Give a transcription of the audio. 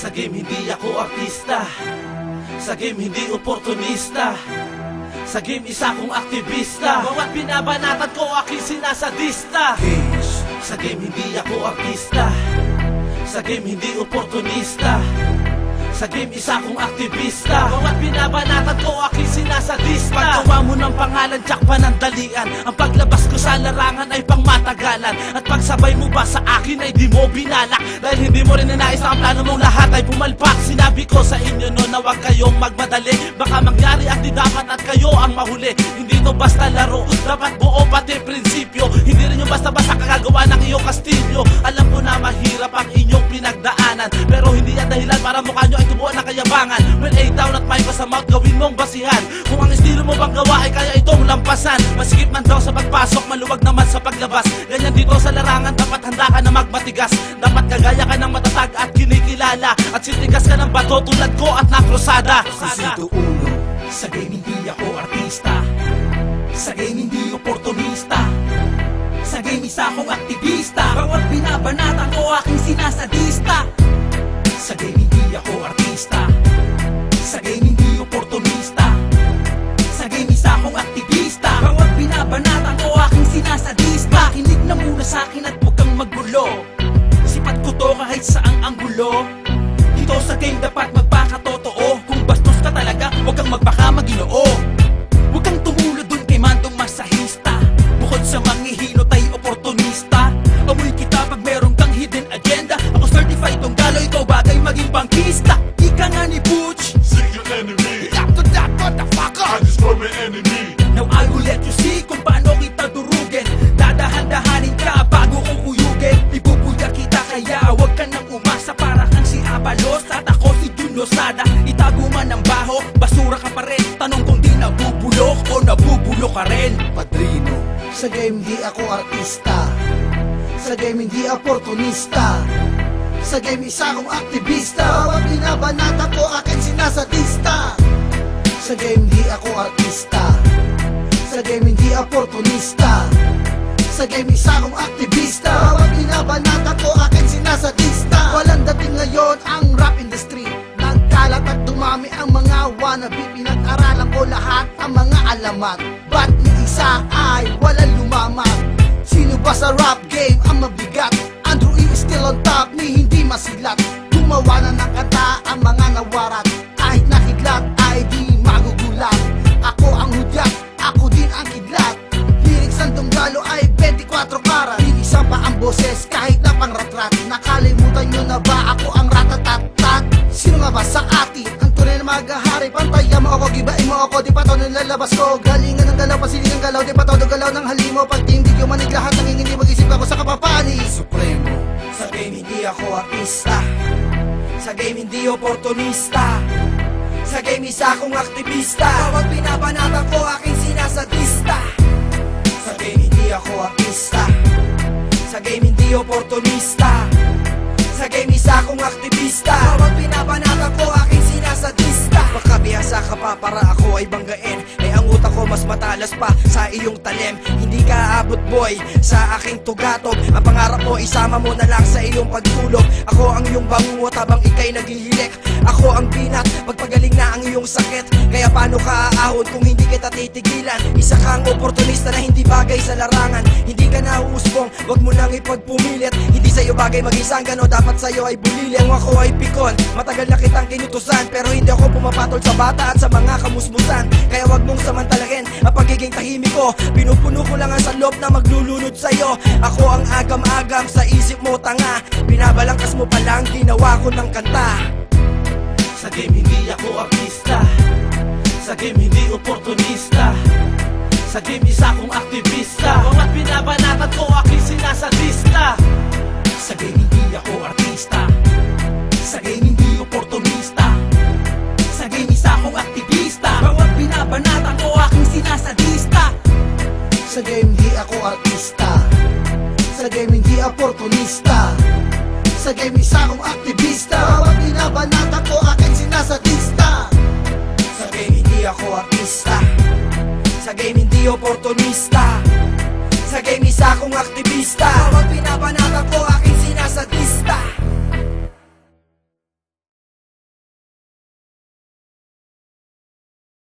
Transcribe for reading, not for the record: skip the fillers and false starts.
Sa game hindi ako artista, sa game hindi oportunista, sa game isa akong aktivista. Bawat binabanatan ko aking sinasadista. Sa game hindi ako artista, sa game hindi oportunista, sa game isa akong aktivista. Bawat binabanatan ko aking sinasadista. Paggawa mo ng pangalan, tsak panandalian. Ang paglabas ko sa larangan ay pangmatagalan. At pagsabay mo ba sa akin ay di mo binalak. Dahil hindi mo rin ninais na ang plano mong lahat ay pumalpak. Sinabi ko sa inyo no na huwag kayong magmadali. Baka mangyari ang di dapat at kayo ang mahuli. Hindi to basta laro, dapat buo pati prinsipyo. Hindi rin yung basta-basta kagagawa ng iyong kastilyo. Alam ko na mahirap ang inyong pinagdaanan, pero hindi yan dahilan para mukha nyo ay tubuan ng kayabangan. Well, down at may sa mouth, gawin mong basihan. Kung ang estilo mo bang gawa ay kaya itong lampasan. Masikip man daw sa pagpasok, maluwag naman sa paglabas. Ganyan dito sa larangan, dapat handa ka na magmatigas. Dapat kagaya ka ng matatag at kinikilala. At sitigas ka ng bato tulad ko at nakrosada. Kusito uno, sa game hindi ako artista, sa game hindi oportunista, sa game isa akong aktivista. Bawat binabanatan ko aking sinasadista. Sa game hindi ako artista, sa game hindi oportunista, sa game isa akong aktivista. Bawat binabanatan ko aking sinasadista. Kinig na muna sa'kin at huwag kang maggulo. Sipat ko to kahit saang anggulo. Dito sa game dapat magpakatotoo. Kung bastos ka talaga, huwag kang magpaka maginoo. Huwag kang tumulad dun kay Mandong masahista. Bukod sa manghihino tayo oportunista. Amoy kita pag meron kang hidden agenda. Ako certified tong galo, ikaw bagay maging bankista. Ika nga ni Butch, See your enemy. after that motherfucker, I destroy my enemy. now I will let you see kung paano kita durugin. Dadahan-dahanin ka bago ko uyugin. Ibubuya kita kaya huwag ka nang umasa. Para kang si Abalos at ako si Jun Losada. Itago man ng baho, basura ka pa rin. Tanong kung di nabubulok o nabubulo ka rin. Padrino, sa game di ako artista, sa game hindi oportunista, sa game isa akong aktivista. Bawat binabanata ko akin sinasadista. Sa game di ako artista, sa game hindi oportunista, sa game isa akong aktivista. Bawat binabanata ko akin sinasadista. Walang dating ngayon ang rap industry. Nagkalat at dumami ang mga wannabe. Pinag-aralan ko lahat ang mga alamat. Ba't ni isa ay walang lumamat? Sino ba sa rap game ang mabigat? Andrew E. is still on top, ni hindi masilat. Gumawa na ng kanta ang mga nawarat. Kahit nakidlat ay di magugulat. Ako ang hudyat, ako din ang kidlat. Lyrics ng Tunggalo ay 24 karat. Iisang pa ang boses kahit na pangratrat. Nakalimutan nyo na ba ako ang ratatatat? Sino nga ba sa atin ang tunay na maghahari? Pantayan mo ako, gibain mo ako, di pa to nilalabas ko. Galingan ng galaw, pasiling ng galaw, di pa todo galaw ng halimo. Pag tindig yung manig lahat, nangingindi mag-isip ako sa kapapani. Supremo, Sa game hindi ako artista, sa game hindi oportunista, sa game isa akong aktivista. Bawat binabanatan ko aking sinasadista. Sa game hindi ako artista, sa game hindi oportunista, sa game isa akong aktivista. Bawat binabanatan ko aking sinasadista. Baka bihasa ka pa para ako ay banggain. Ang utak ko mas matalas pa sa iyong talim. Hindi ka aabot boy sa aking tugatog. Ang pangarap mo isama mo na lang sa iyong pagtulog. Ako ang iyong bangungot habang ikay naghihilik. Ako ang binat pagpagaling na ang iyong sakit. Kaya paano ka aahon kung hindi kita titigilan? Isa kang oportunista na hindi bagay sa larangan. Hindi ka nauusbong, wag mo nang ipagpumilit. Hindi sa'yo bagay mag-isang gano, dapat sa'yo ay bulili. Ang ako ay pikon, matagal na kitang kinutusan. Pero hindi ako pumapatol sa bata at sa mga kamusmusan. Kaya wag mong samantalahin ang pagiging tahimik ko. Pinupuno ko lang ang salop na maglulunod sa'yo. Ako ang agam-agam sa isip mo tanga. Binabalangkas mo palang ginawa ko ng kanta. Sa game hindi ako artista, sa game hindi oportunista, sa game isa akong aktivista. Bawat binabanatan ko aking sinasadista. Sa game hindi ako artista, sa game hindi oportunista, sa game isa akong aktivista. Bawat binabanatan ko aking sinasadista. sa game di ako artista, sa game hindi oportunista, sa game isa akong aktivista. Bawat binabanata ko aking sinasadista. Sa game hindi ako artista, sa game hindi oportunista, sa game isa akong aktivista. Bawat binabanatan ko